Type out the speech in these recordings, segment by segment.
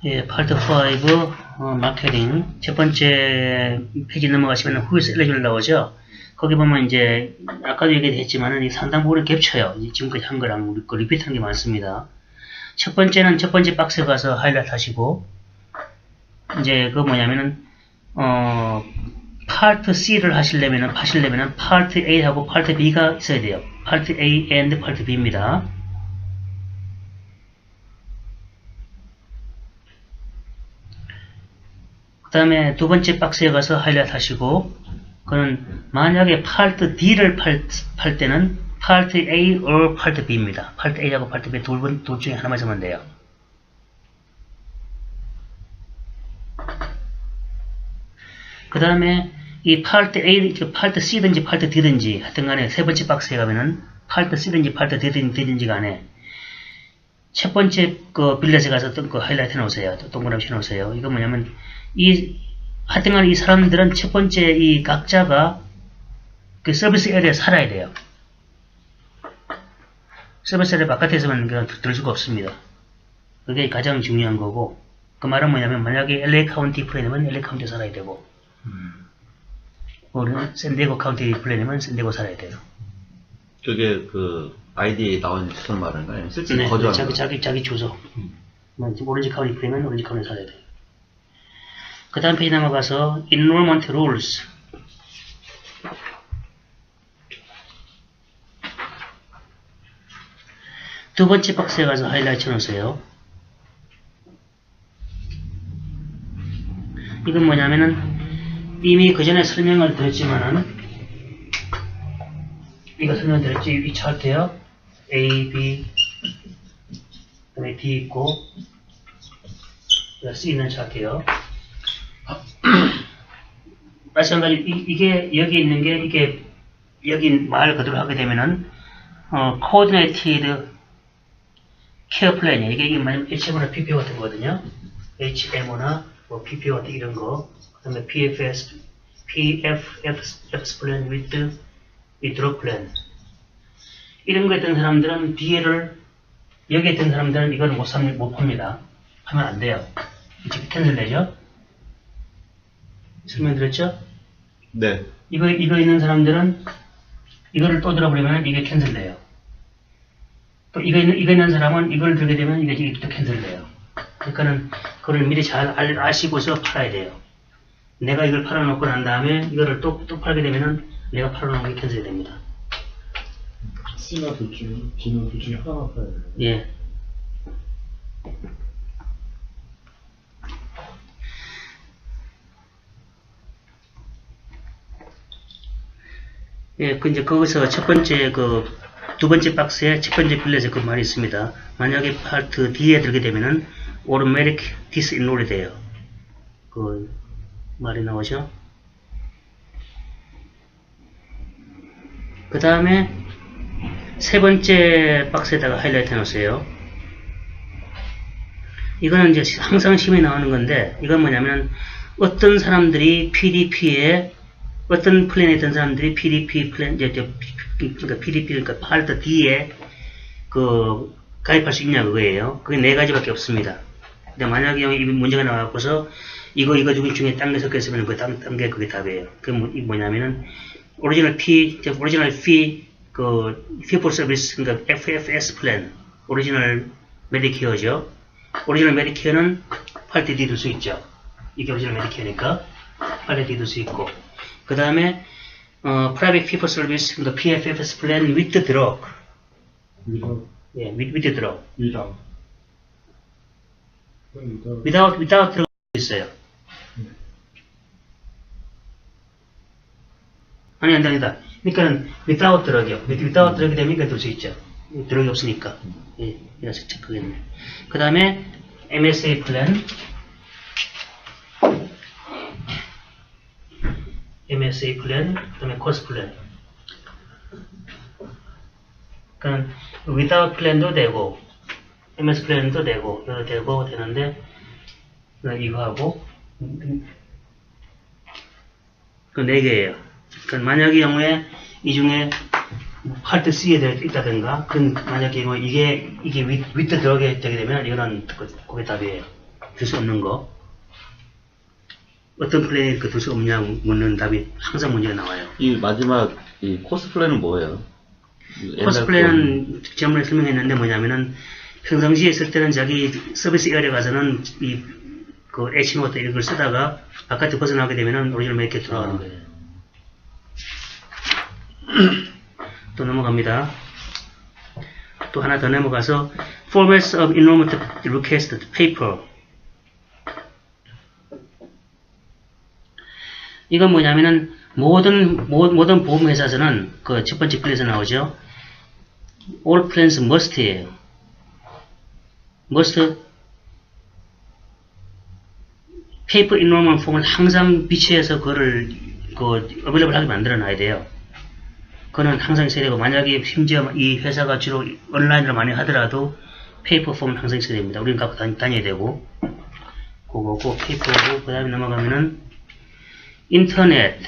예, 파트 5 마케팅 첫 번째 페이지 넘어가시면 Who is eligible 나오죠. 거기 보면 이제 아까도 얘기했지만은 상당 부분을 겹쳐요. 지금까지 한 거랑 우리 거 리피트한 게 많습니다. 첫 번째는 첫 번째 박스에 가서 하이라이트 하시고 이제 그 뭐냐면은 파트 C를 하시려면은 파트 A하고 파트 B가 있어야 돼요. 파트 A and 파트 B입니다. 그 다음에 두 번째 박스에 가서 하이라이트 하시고 그는 만약에 파트 D를 팔 때는 파트 A or 파트 B입니다. 파트 A하고 파트 B 둘 중에 하나만 쓰면 돼요. 그 다음에 이 파트 A, 파트 C든지 파트 D든지 하여튼 간에 세 번째 박스에 가면은 파트 C든지 파트 D든지 간에 첫 번째 그 빌렛에 가서 그 하이라이트 해놓으세요. 동그라미 해놓으세요. 이거 뭐냐면 하여튼 간에 이 사람들은 첫 번째 이 각자가 그 서비스 에리어에 살아야 돼요. 서비스 에리어 바깥에서만 그냥 들 수가 없습니다. 그게 가장 중요한 거고, 그 말은 뭐냐면 만약에 LA 카운티 플랜이면 LA 카운티에 살아야 되고, 우리는 샌디에고 카운티 플랜이면 샌디에고 살아야 돼요. 그게 그 아이디에 나온 주소 말인가요? 실제 거주하는 자기 주소. 오렌지 카운티 플랜이면 오렌지 카운티에 살아야 돼요. 그 다음 페이지 넘어가서 Enrollment Rules. 두 번째 박스에 가서 하이라이트 해놓으세요. 이건 뭐냐면은 이미 그 전에 설명을 드렸지만은 이거 설명드렸지. 이 차트요. A, B, 그다음에 D 있고 C 있는 차트요. 마찬가지 이게 여기 있는 게 이게 여기 말 그대로 하게 되면은 Coordinated Care Plan이에요. 이게 HMO나 PPO 같은 거거든요. HMO나 뭐 PPO 같은 이런 거. 그 다음에 PFS plan with withdrawal plan. 이런 거 했던 사람들은 DL을 여기 했던 사람들은 이걸 못 팝니다. 하면 안 돼요. 지금 캔슬 되죠? 설명드렸죠? 네. 이거 있는 사람들은 이거를 또 들어버리면 이게 캔슬 돼요. 또 이거 있는 사람은 이걸 들게 되면 이게 또 캔슬 돼요. 그러니까는 그걸 미리 잘 아시고서 팔아야 돼요. 내가 이걸 팔아놓고 난 다음에 이거를 또 팔게 되면은 내가 팔아놓은 게 캔슬이 됩니다. C나 둘 중에, D는 둘 중에 하나만 팔아야 돼요. 예. 예, 이제 거기서 두 번째 박스에 첫 번째 빌렛에 그 말이 있습니다. 만약에 파트 D에 들게 되면은 automatic disenroll이 돼요. 그 말이 나오죠. 그 다음에 세 번째 박스에다가 하이라이트 해놓으세요. 이거는 이제 항상 시험에 나오는 건데, 이건 뭐냐면 어떤 사람들이 PDP에 어떤 플랜에 있던 사람들이 PDP 플랜, 그러니까 파트 D에 가입할 수 있냐 그거예요. 그게 네 가지밖에 없습니다. 근데 만약에 이 문제가 나와서 이거 중에 딴 게 섞여 있으면 딴 게 그게 답이에요. 그게 뭐냐면은 오리지널 fee, fee for service, 그러니까 FFS 플랜, 오리지널 메디케어죠. 오리지널 메디케어는 파트 D 둘 수 있죠. 이게 오리지널 메디케어니까 파트 D 둘 수 있고. 그 다음에 private fee for service, 그러니까 PFFS 플랜 with drug. 예, with drug. without drug 있어요. 아니다. 그러니까는 without drug이요. without drug이 되면 이거 둘 수 있죠. drug이 없으니까. 예, 이래서 체크겠네. 그 다음에 MSA 플랜. MSA 플랜, 그 다음에 코스 플랜. 그러니까 without 플랜도 되고, MS 플랜도 되고, 이거 되고 되는데, 이거 하고, 그 네 개예요. 그러니까 만약의 경우에 이 중에 파트 C에 있다든가, 만약에 뭐 이게 with 들어가게 되게 되면 이거는 그게 답이에요. 줄 수 없는 거. 어떤 플랜이 둘 수 없냐 묻는 답이 항상 문제가 나와요. 이 마지막 이 코스플레이는 뭐예요? 코스플레이는 지난번에 설명했는데 뭐냐면은 평상시에 쓸 때는 자기 서비스 에어리에 가서는 그 H노트 이런 걸 쓰다가 바깥에 벗어나게 되면은 오리지널 메이크에 돌아가는 거예요. 또 넘어갑니다. 또 하나 더 넘어가서 Formats of Enrollment Request Paper. 이건 뭐냐면은 모든 보험회사에서는 그 첫 번째 플랜에서 나오죠. All plans must예요. must 페이퍼 인롤먼트 폼을 항상 비치해서 그거를 어베이러블 하게 만들어 놔야 돼요. 그거는 항상 있어야 되고, 만약에 심지어 이 회사가 주로 온라인으로 많이 하더라도 페이퍼 폼은 항상 있어야 됩니다. 우리는 갖고 다녀야 되고, 그거고, 페이퍼고, 그 다음에 넘어가면은 인터넷에서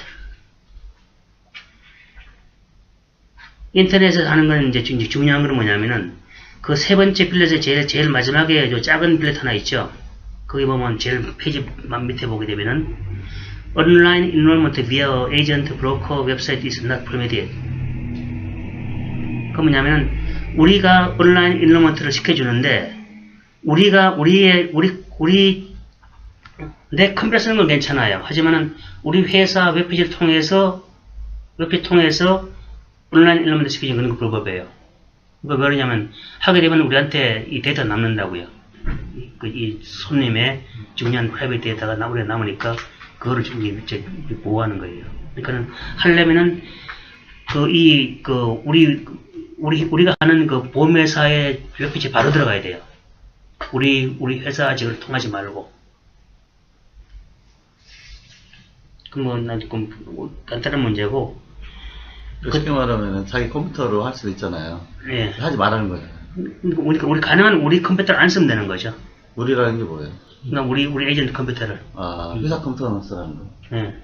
하는 건 이제 중요한 건 뭐냐면은 그 세 번째 빌렛에 제일 마지막에 요 작은 빌렛 하나 있죠. 거기 보면 제일 페이지 밑에 보게 되면은 Online enrollment via agent, broker, website is not permitted. 그 뭐냐면은 우리가 온라인 인롤먼트를 시켜주는데 내 컴퓨터 쓰는 건 괜찮아요. 하지만은 우리 회사 웹페이지를 통해서 온라인 인롤먼트 시키는 그런 거 불법이에요. 그거 왜 그러냐면 하게 되면 우리한테 이 데이터 남는다고요. 이 손님의 중요한 프라이빗 데이터가 우리가 남으니까 그거를 좀 보호하는 거예요. 그러니까는 하려면은 우리가 하는 그 보험회사의 웹페이지 바로 들어가야 돼요. 우리 회사 아직을 통하지 말고. 간단한 문제고. 쉽게 말하면 자기 컴퓨터로 할 수도 있잖아요. 예. 하지 말라는 거잖아요. 우리 가능한 우리 컴퓨터를 안 쓰면 되는 거죠. 우리라는 게 뭐예요? 그러니까 우리 에이전트 컴퓨터를. 회사 컴퓨터만 쓰라는 거. 예.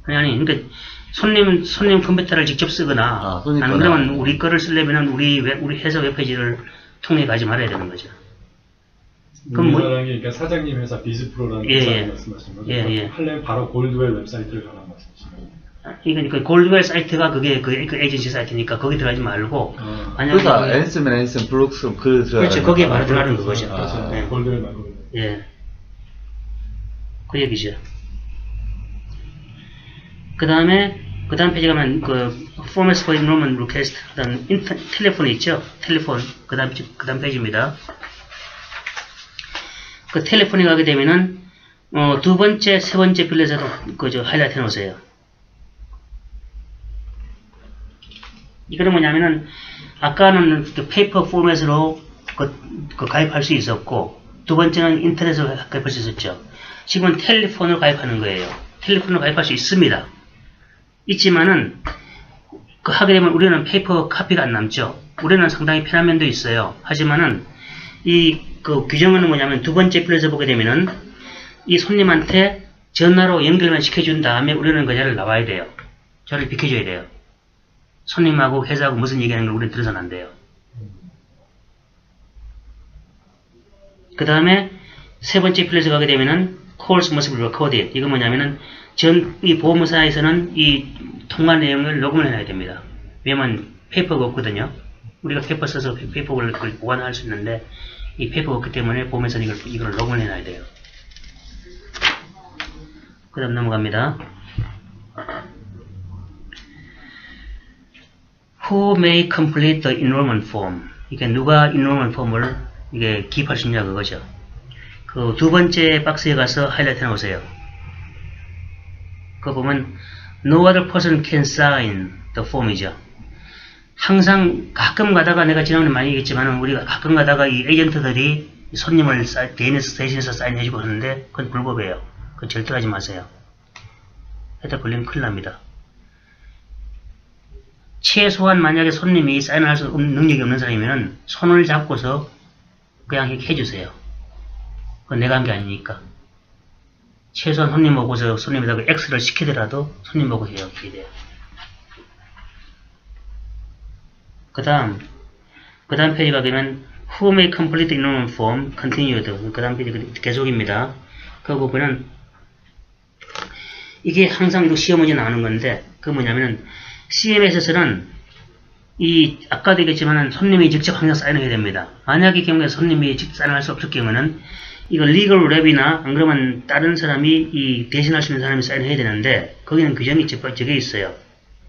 아니, 그러니까 손님 컴퓨터를 직접 쓰거나, 안 그러면 우리 거를 쓰려면은 우리 회사 웹페이지를 통해 가지 말아야 되는 거죠. 그럼 우리나라는 게 그러니까 사장님 회사 비즈프로라는 회사 말씀하시는 거죠? 예. 하려면 바로 골드웰 웹사이트를 가라 말씀하시는 거예요? 그러니까 골드웰 사이트가 그게 그 에이전시 사이트니까 거기 들어가지 말고, 만약에 회사 앤스면 블록스 그렇죠. 거기에 바로 들어가는 거죠. 네. 골드웰 말고. 예. 그 얘기죠. 그 다음 페이지 가면, Formats for Enrollment Request, 그 다음, 텔레폰 있죠? 텔레폰, 그 다음 페이지입니다. 그 텔레폰에 가게 되면은, 두 번째, 세 번째 빌렛에도 하이라이트 해놓으세요. 이거는 뭐냐면은, 아까는 그 페이퍼 포맷으로 가입할 수 있었고, 두 번째는 인터넷으로 가입할 수 있었죠. 지금은 텔레폰으로 가입하는 거예요. 텔레폰으로 가입할 수 있습니다. 있지만은, 하게 되면 우리는 페이퍼 카피가 안 남죠. 우리는 상당히 편한 면도 있어요. 하지만은, 규정은 뭐냐면 두 번째 빌렛에 보게 되면은, 이 손님한테 전화로 연결만 시켜준 다음에 우리는 그 자리를 나와야 돼요. 저를 비켜줘야 돼요. 손님하고 회사하고 무슨 얘기하는 걸 우리는 들어서는 안 돼요. 그 다음에 세 번째 빌렛에 가게 되면은, calls must be recorded. 이거 뭐냐면은, 이 보험사에서는 이 통화 내용을 녹음을 해놔야 됩니다. 왜냐면 페이퍼가 없거든요. 우리가 페이퍼 써서 페이퍼를 보관할 수 있는데 이 페이퍼가 없기 때문에 보험사는 이걸 녹음을 해놔야 돼요. 그 다음 넘어갑니다. Who may complete the enrollment form? 이게 누가 enrollment 폼을 기입할 수 있냐 그거죠. 그 두 번째 박스에 가서 하이라이트 해놓으세요. 그거 보면 No other person can sign the form이죠. 항상 가끔 가다가 내가 지난번에 많이 얘기했지만 우리가 가끔 가다가 이 에이전트들이 손님을 대신해서 사인해주고 하는데 그건 불법이에요. 그건 절대 하지 마세요. 하다 걸리면 큰일 납니다. 최소한 만약에 손님이 사인할 수 없는 능력이 없는 사람이면 손을 잡고서 그냥 해주세요. 그건 내가 한 게 아니니까. 최소한 손님 보고서 손님에다가 X를 시키더라도 손님 보고 해야 돼요. 그 다음 페이지 가면 Who may complete the enrollment form? Continued. 그 다음 계속입니다. 그 부분은 이게 항상 이거 시험 문제 나오는 건데 그 뭐냐면은 CMS에서는 이 아까도 얘기했지만은 손님이 직접 항상 사인을 해야 됩니다. 만약에 경우에 손님이 직접 사인을 할 수 없을 경우에는 이거 리걸 랩이나 안 그러면 다른 사람이 이 대신할 수 있는 사람이 사인을 해야 되는데 거기는 규정이 저게 있어요.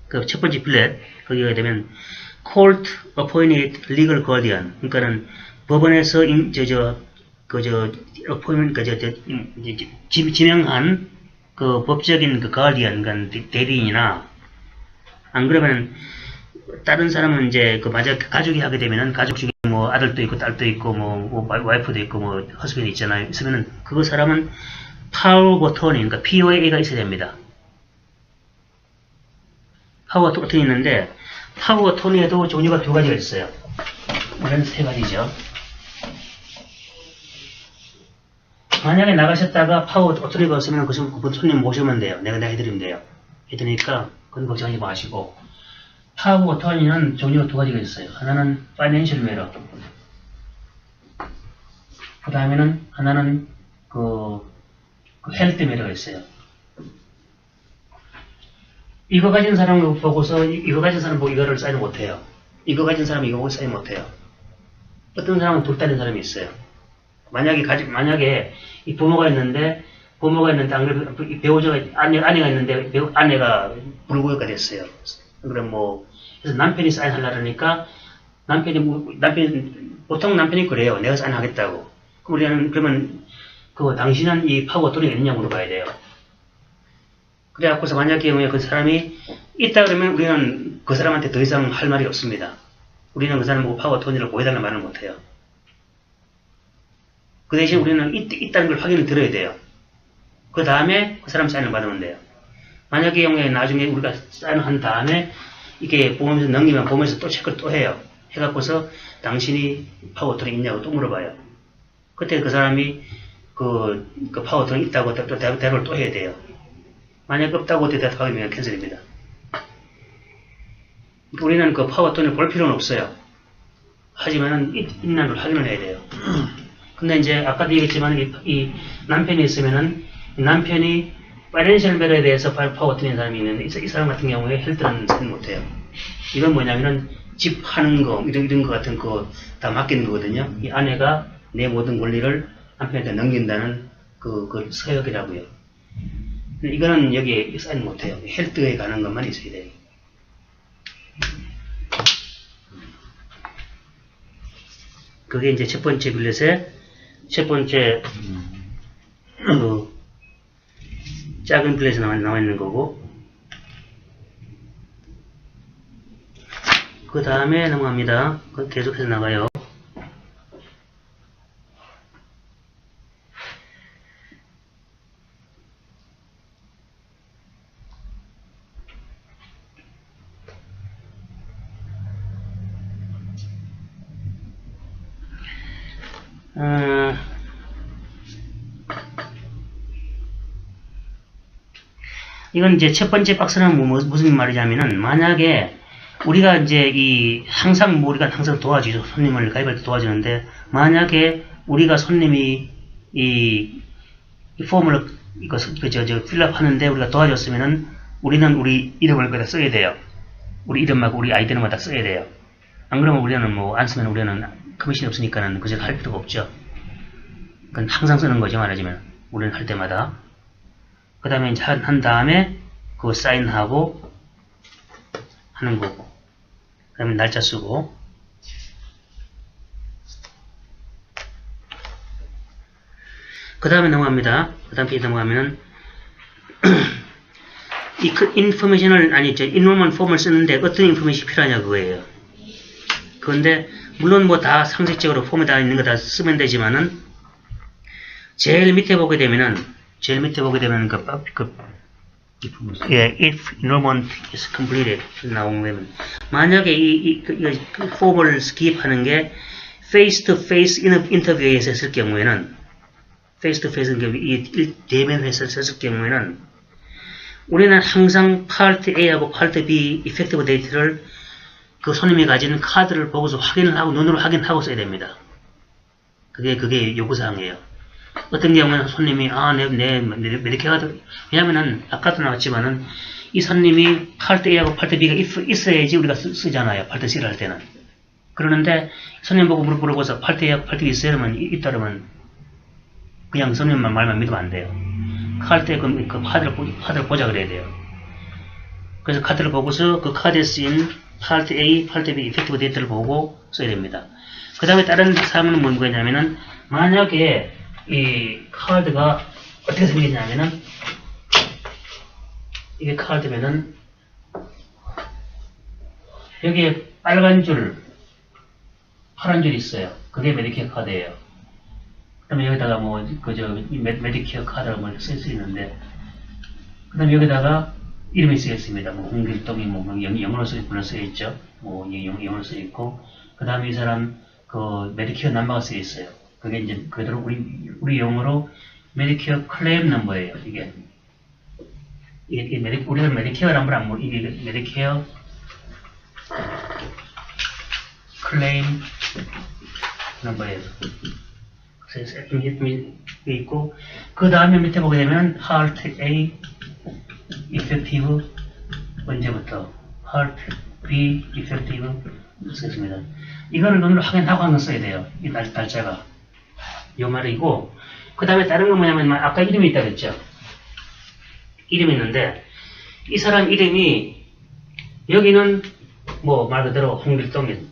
그 첫 번째 필렛 거기가 되면 court appointed legal guardian 그러니까는 법원에서 appointment 지명한 그 법적인 그 가디언 그러니까 대리인이나 안 그러면 다른 사람은 이제 그 만약 가족이 하게 되면은 가족 중에 뭐 아들도 있고 딸도 있고 뭐 와이프도 있고 뭐 허스밴드 있잖아요. 있으면은 그 사람은 파워 오브 어토니 그러니까 POA가 있어야 됩니다. 파워 어토니 있는데 파워 어토니에도 종류가 두 가지가 있어요. 원래는 세 가지죠. 만약에 나가셨다가 파워 어토니가 없으면 그 손님 모시면 돼요. 내가 해드리면 돼요. 해드리니까 그건 걱정하지 마시고 파워 어토니는 종류가 두 가지가 있어요. 하나는 파이낸셜 메러 그 다음에는 하나는 그 헬스 메러가 있어요. 이거 가진 사람을 보고서 이거 가진 사람 보고 이거를 사인 못해요. 이거 가진 사람이 이거 보고 사인 못해요. 어떤 사람은 둘 다른 사람이 있어요. 만약에 이 부모가 있는데 안 그래도 배우자가 아내가 있는데 아내가 불구역가 됐어요. 그럼 뭐 그래서 남편이 사인하려니까 남편이 보통 남편이 그래요. 내가 사인하겠다고. 그러면 그 당신은 이 파워 어토리가 있느냐 물어봐야 돼요. 그래갖고서 만약에 그 사람이 있다 그러면 우리는 그 사람한테 더 이상 할 말이 없습니다. 우리는 그 사람 보고 파워 어토니를 보여달라는 말을 못해요. 그 대신 우리는 있다는 걸 확인을 들어야 돼요. 그 다음에 그 사람 사인을 받으면 돼요. 만약에 경우에 나중에 우리가 사인을 한 다음에 이게 보험에서 넘기면 보험에서 또 체크를 또 해요. 해갖고서 당신이 파워 어토니 있냐고 또 물어봐요. 그때 그 사람이 그 파워 어토니 있다고 또 대답을 또 해야 돼요. 만약 없다고 대답하면 캔슬입니다. 우리는 그 파워 어토니를 볼 필요는 없어요. 하지만은 있는 걸 확인을 해야 돼요. 근데 이제 아까도 얘기했지만 이 남편이 있으면은 남편이 파이낸셜 메러에 대해서 파워 어토니인 사람이 있는데 이 사람 같은 경우에 헬스는 사인 못해요. 이건 뭐냐면은 집 하는 거 이런 거 같은 거 다 맡기는 거거든요. 이 아내가 내 모든 권리를 남편한테 넘긴다는 그 서약이라고요. 이거는 여기에 사인 못해요. 헬스에 가는 것만 있어야 돼요. 그게 이제 첫 번째 빌렛의 첫 번째 그 작은 빌렛에 나와 있는 거고 그 다음에 넘어갑니다. 계속해서 나가요. 이건 이제 첫 번째 박스는 무슨 말이냐면은 만약에 우리가 이제 항상 도와주죠. 손님을 가입할 때 도와주는데 만약에 우리가 손님이 이 폼을 필업 하는데 우리가 도와줬으면은 우리는 우리 이름을 거기다 써야 돼요. 우리 이름하고 우리 아이디어만 다 써야 돼요. 안 그러면 우리는 뭐 안 쓰면 우리는 커미션이 없으니까는 그저 할 필요가 없죠. 그건 항상 쓰는 거죠, 말하자면. 우리는 할 때마다. 그 다음에 이제 한 다음에 그거 사인하고 하는 거고. 그 다음에 날짜 쓰고. 그 다음에 넘어갑니다. 그 다음 페이지 넘어가면은 이 인포메이션을 인로먼 폼을 쓰는데 어떤 인포메이션이 필요하냐 그거예요. 그런데 물론 뭐 다 상식적으로 폼에 다 있는 거 다 쓰면 되지만은 제일 밑에 보게 되면은 if enrollment is completed 나오면 만약에 이 폼을 스킵하는 게 face-to-face 인터뷰에 했을 경우에는 이 대면 회사를 썼을 경우에는 우리는 항상 파트 A하고 파트 B 이펙티브 데이터를 그 손님이 가진 카드를 보고서 확인을 하고 눈으로 확인하고 써야 됩니다. 그게 요구사항이에요. 어떤 경우는 손님이, 내 메디케어가, 왜냐면은, 아까도 나왔지만은, 이 손님이 팔트 A하고 팔트 B가 있어야지 우리가 쓰잖아요. 팔트 C를 할 때는. 그러는데, 손님 보고 물어보고서 팔트 A하고 팔트 B 있어야 하면, 있다 그러면, 그냥 손님만 말만 믿으면 안 돼요. 카드에 그 카드를 보자 그래야 돼요. 그래서 카드를 보고서 그 카드에 쓰인 팔트 A, 팔트 B 이펙티브 데이터를 보고 써야 됩니다. 그 다음에 다른 사항은 뭐냐면은, 만약에 이 카드가 어떻게 생겼냐면은, 이게 카드면은, 여기에 빨간 줄, 파란 줄이 있어요. 그게 메디케어 카드예요. 그다음에 여기다가 메디케어 카드라고 쓸 수 있는데, 그다음에 여기다가 이름이 쓰였습니다. 홍길동이 영어로 쓰여 있죠. 영어로 쓰여 있고, 그다음에 이 사람 메디케어 넘버가 쓰여 있어요. 그게 이제 그대로 우리 용어로 메디케어 클레임 넘버예요. 우리가 메디케어 넘버를 이게 메디케어 클레임 넘버예요. 그래서 이름이 있고, 그 다음에 밑에 보게 되면 Part A Effective 언제부터 Part B Effective 쓰겠습니다. 이거는 눈으로 확인하고 한번 써야 돼요. 이 날짜가 요 말이고, 그 다음에 다른 건 뭐냐면 아까 이름이 있다 그랬죠. 이름이 있는데 이 사람 이름이 여기는 말 그대로 홍길동이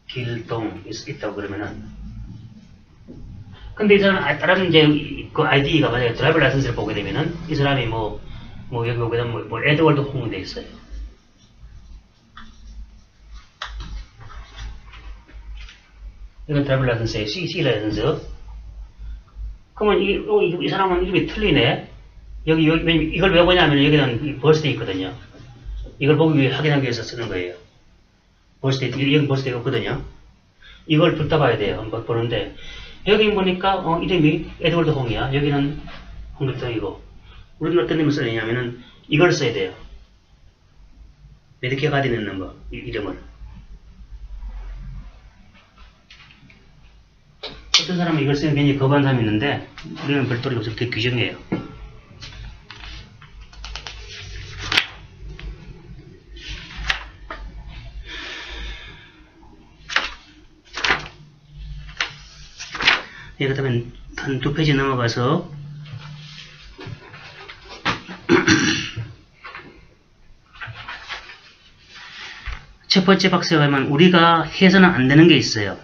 길동 있다고 그러면은, 근데 이 사람 다른 이제 그 아이디가 만약에 드라이버 라이선스를 보게 되면은 이 사람이 여기 보게 되면 에드월드 홍이 돼 있어요. 이건 드라이버 라이선스예요. C 라이선스. 그러면 이 사람은 이름이 틀리네. 여기 이걸 왜 보냐면 여기는 버스데이 있거든요. 이걸 보기 위해 확인하기 위해서 쓰는 거예요. 버스데이, 여기 버스데이가 없거든요. 이걸 둘 다 봐야 돼요. 한번 보는데, 여기 보니까, 이름이 에드월드 홍이야. 여기는 홍길동이고. 우리는 어떤 이름을 써야 되냐면은, 이걸 써야 돼요. 메디케어 가드 있는 거, 이름을. 어떤 사람은 이걸 쓰면 굉장히 거부하는 사람이 있는데, 우리는 별도로 없어서 그 규정이에요. 그렇다면 한 2페이지 넘어가서 첫 번째 박스에 가면 우리가 해서는 안 되는 게 있어요.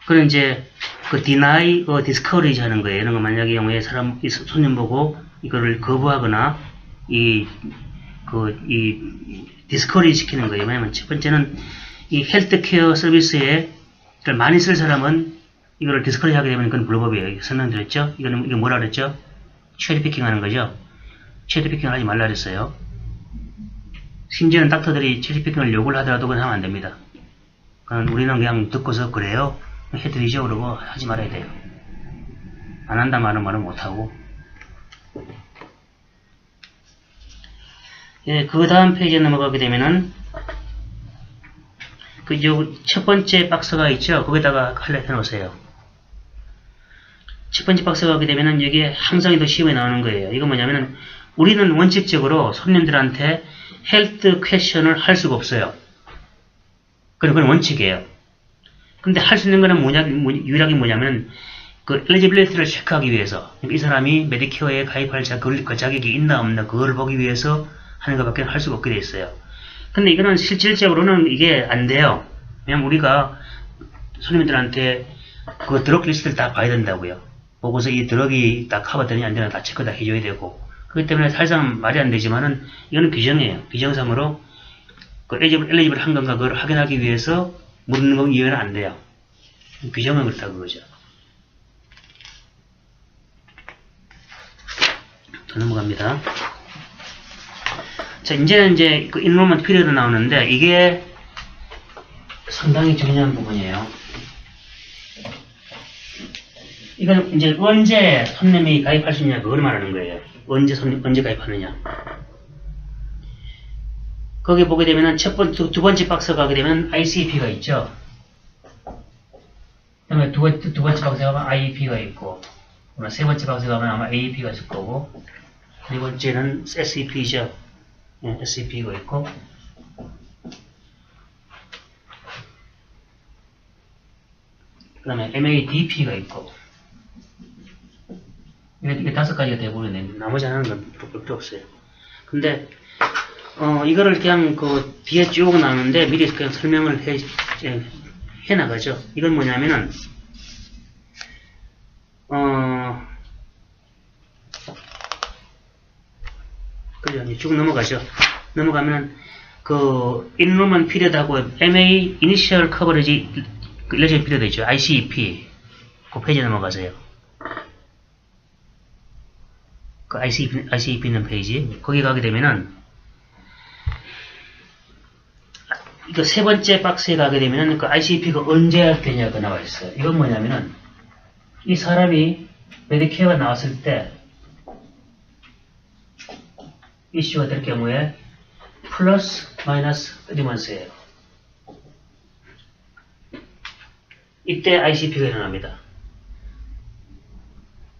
그건 이제 deny, discourage 하는 거예요. 이런 거 만약에 경우에 손님 보고 이거를 거부하거나 discourage 시키는 거예요. 왜냐면 첫 번째는 이 헬스케어 서비스에 많이 쓸 사람은 이거를 디스커리지 하게 되면 그건 불법이에요. 설명드렸죠? 이거 뭐라 그랬죠? 체리피킹 하는 거죠? 체리피킹을 하지 말라 그랬어요. 심지어는 닥터들이 체리피킹을 요구를 하더라도 그건 하면 안 됩니다. 그건 우리는 그냥 듣고서 그래요? 해드리죠? 그러고 하지 말아야 돼요. 안 한다 말은 못하고. 그 다음 페이지에 넘어가게 되면은 첫 번째 박스가 있죠? 거기다가 하이라이트 해놓으세요. 첫 번째 박스가 가게 되면은 여기에 항상 더 시험에 나오는 거예요. 이거 뭐냐면은 우리는 원칙적으로 손님들한테 헬스 퀘션을 할 수가 없어요. 그건 원칙이에요. 근데 할 수 있는 거는 유일하게 뭐냐면 엘리지빌리티를 체크하기 위해서 이 사람이 메디케어에 가입할 자격이 있나 없나 그걸 보기 위해서 하는 것밖에 할 수가 없게 돼 있어요. 근데 이거는 실질적으로는 이게 안 돼요. 왜냐면 우리가 손님들한테 그 드럭 리스트를 다 봐야 된다고요. 보고서 이 드럭이 다 커버되냐 안 되냐 다 체크 다 해줘야 되고. 그렇기 때문에 사실상 말이 안 되지만은 이거는 규정이에요. 규정상으로 엘리지블 한 건가 그걸 확인하기 위해서 묻는 건 이해는 안 돼요. 규정은 그렇다고 그러죠. 더 넘어갑니다. 자, 이제 그 인로먼트 피리어드 나오는데 이게 상당히 중요한 부분이에요. 이건 이제 언제 손님이 가입할 수 있냐 그걸 말하는 거예요. 언제 가입하느냐. 거기 보게 되면은 두 번째 박스 가게 되면 ICP가 있죠. 그다음에 두 번째 박스에 가면 IEP가 있고, 세 번째 박스에 가면 아마 AEP가 있을 거고, 네 번째는 SEP죠. SEP가 있고, 그 다음에 MADP가 있고, 이게 5가지가 대부분인데, 나머지 하나는 볼 필요 없어요. 근데, 이거를 그냥 뒤에 쭉 나오는데, 미리 그냥 설명을 해 나가죠. 이건 뭐냐면은, 그죠. 이제 쭉 넘어가죠. 넘어가면, 인로먼 피리어드하고 MA, Initial Coverage, 일레전 피리어드 있죠. ICEP. 그 페이지 넘어가세요. 그 ICEP 있는 페이지. 거기 가게 되면은, 이거 세 번째 박스에 가게 되면은, 그 ICEP가 언제 되냐가 나와 있어요. 이건 뭐냐면은, 이 사람이 메디케어가 나왔을 때, 이슈가 될 경우에, 플러스, 마이너스, 리먼스예요. 이때 ICP가 일어납니다.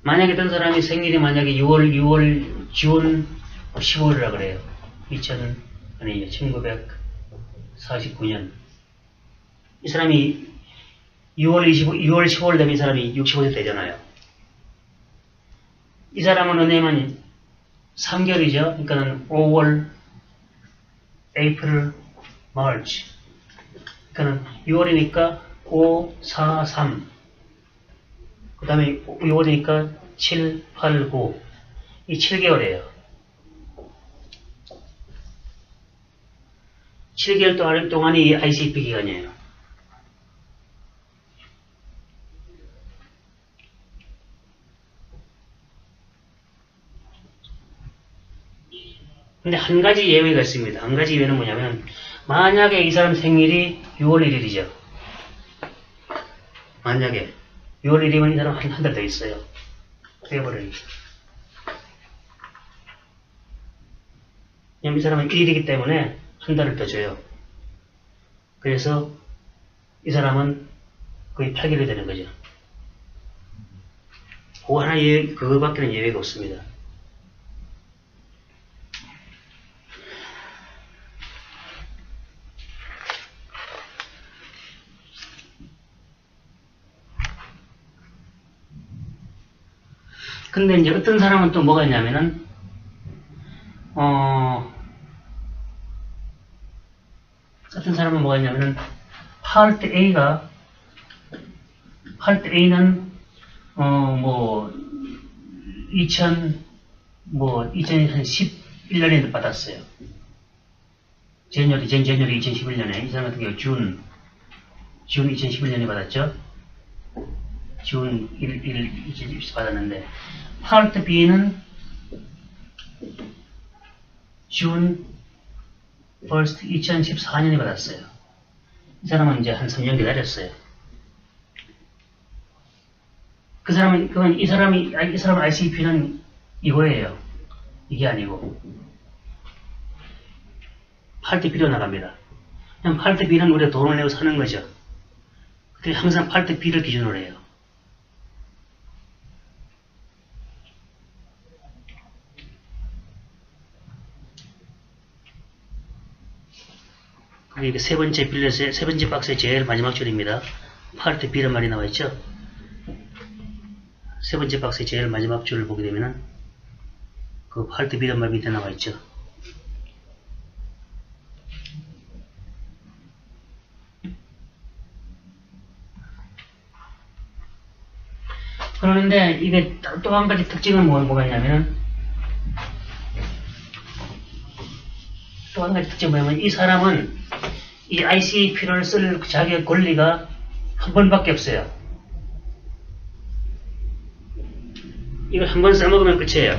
만약에 어떤 사람이 생일이 만약에 6월, 준 15일이라 그래요. 1949년. 이 사람이 6월 15일 되면 이 사람이 65세 되잖아요. 이 사람은 은행은 3개월이죠. 그러니까는 5월, April, March. 그러니까는 6월이니까 5, 4, 3. 그 다음에 6월이니까 7, 8, 9. 이 7개월이에요. 7개월 동안이 이 ICP 기간이에요. 근데 한 가지 예외가 있습니다. 한 가지 예외는 뭐냐면, 만약에 이 사람 생일이 6월 1일이죠. 만약에 6월 1일이면 이 사람 한 달 더 있어요. 빼버려요. 이 사람은 1일이기 때문에 한 달을 더 줘요. 그래서 이 사람은 거의 8개월이 되는 거죠. 그거 하나 그거밖에는 예외가 없습니다. 근데 이제 어떤 사람은 또 뭐가 있냐면은, 어떤 사람은 뭐가 있냐면은, 파트 A는, 2011년에 받았어요. 제뉴얼리 2011년에, 이 사람 같은 경우 준 2011년에 받았죠. 준 1, 2020 받았는데, 파트 B는 준 1st 2014년에 받았어요. 이 사람은 이제 한 3년 기다렸어요. 이 사람 ICP는 이거예요. 이게 아니고. 파트 B로 나갑니다. 그냥 파트 B는 우리가 돈을 내고 사는 거죠. 그때 항상 파트 B를 기준으로 해요. 이게 세 번째 빌렛의 세 번째 박스의 제일 마지막 줄입니다. 파트 B란 말이 나와 있죠. 세 번째 박스의 제일 마지막 줄을 보게 되면은 그 파트 B란 말 밑에 나와 있죠. 그런데 이게 또 한 가지 특징은 뭐가 있냐면은, 또 한 가지 특징이 뭐냐면, 이 사람은 이 ICP를 쓸 자기의 권리가 한 번밖에 없어요. 이걸 한 번 써먹으면 끝이에요.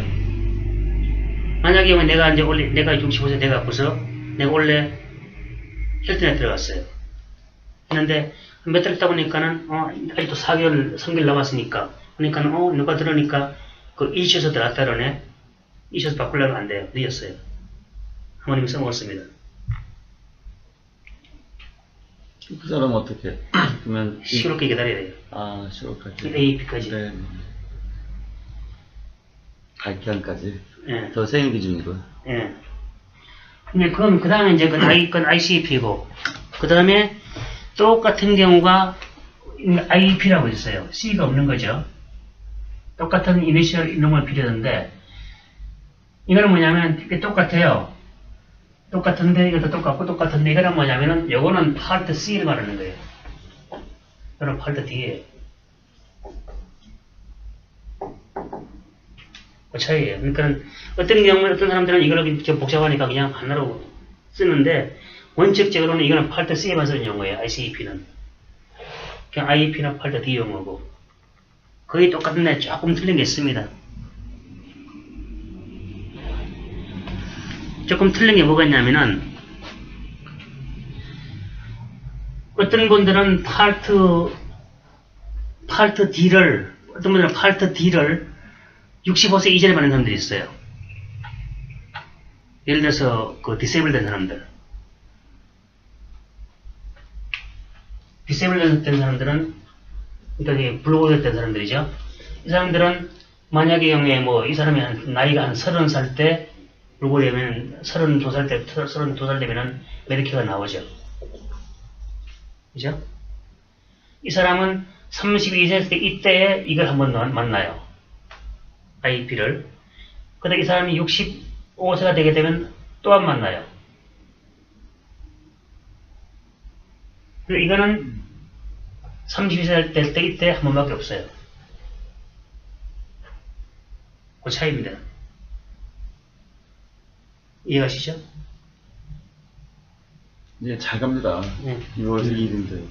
만약에 내가 65세 내가 아파서 내가 원래 혈전에 들어갔어요. 했는데 몇 달 있다 보니까는 아직도 3개월 남았으니까, 그러니까 누가 들으니까 그 이슈에서 들어갔다 그러네. 이슈에서 바꾸려면 안 돼요. 늦었어요. 한 번이면 써먹었습니다. 그 사람은 어떻게? 그러면 10월까지 기다려야 돼요. 아 10월까지. AP까지. 네. 발기한까지. 예. 더 세임 기준이고. 예. 근데 그럼 그 다음에 이제 그건 ICP고, 그 다음에 똑같은 경우가 IEP라고 있어요. C가 없는 거죠. 똑같은 이니셜 이런 걸 필요한데, 이거는 뭐냐면 이게 똑같아요. 똑같은데 이것도 똑같은데 이거는 뭐냐면은 요거는 파트 C를 말하는 거예요. 이거는 파트 D예요. 그 차이예요. 그러니까 어떤 경우에 어떤 사람들은 이걸 좀 복잡하니까 그냥 하나로 쓰는데 원칙적으로는 이거는 파트 C에만 쓰는 용어예요. ICEP는 그냥 IEP나 파트 D 용어고 거의 똑같은데 조금 틀린 게 있습니다. 조금 틀린 게 뭐가 있냐면은 어떤 분들은 파트 D를 어떤 분들은 파트 D를 65세 이전에 받는 사람들이 있어요. 예를 들어서 그 디세이블 된 사람들. 디세이블 된 사람들은 그러니까 블루오드 된 사람들이죠. 이 사람들은 만약에 경우에 뭐 이 사람이 나이가 한 30살 때 블루오드 되면 32살 되면은 메디케어가 나오죠. 그죠? 이 사람은 32세 때 이때에 이걸 한번 만나요. IEP를. 그다음에 이 사람이 65세가 되게 되면 또 한 번 만나요. 그리고 이거는 32세 될 때 이때 한 번밖에 없어요. 그 차이입니다. 이해가시죠? 이제 잘 갑니다. 네. 6월 2일인데.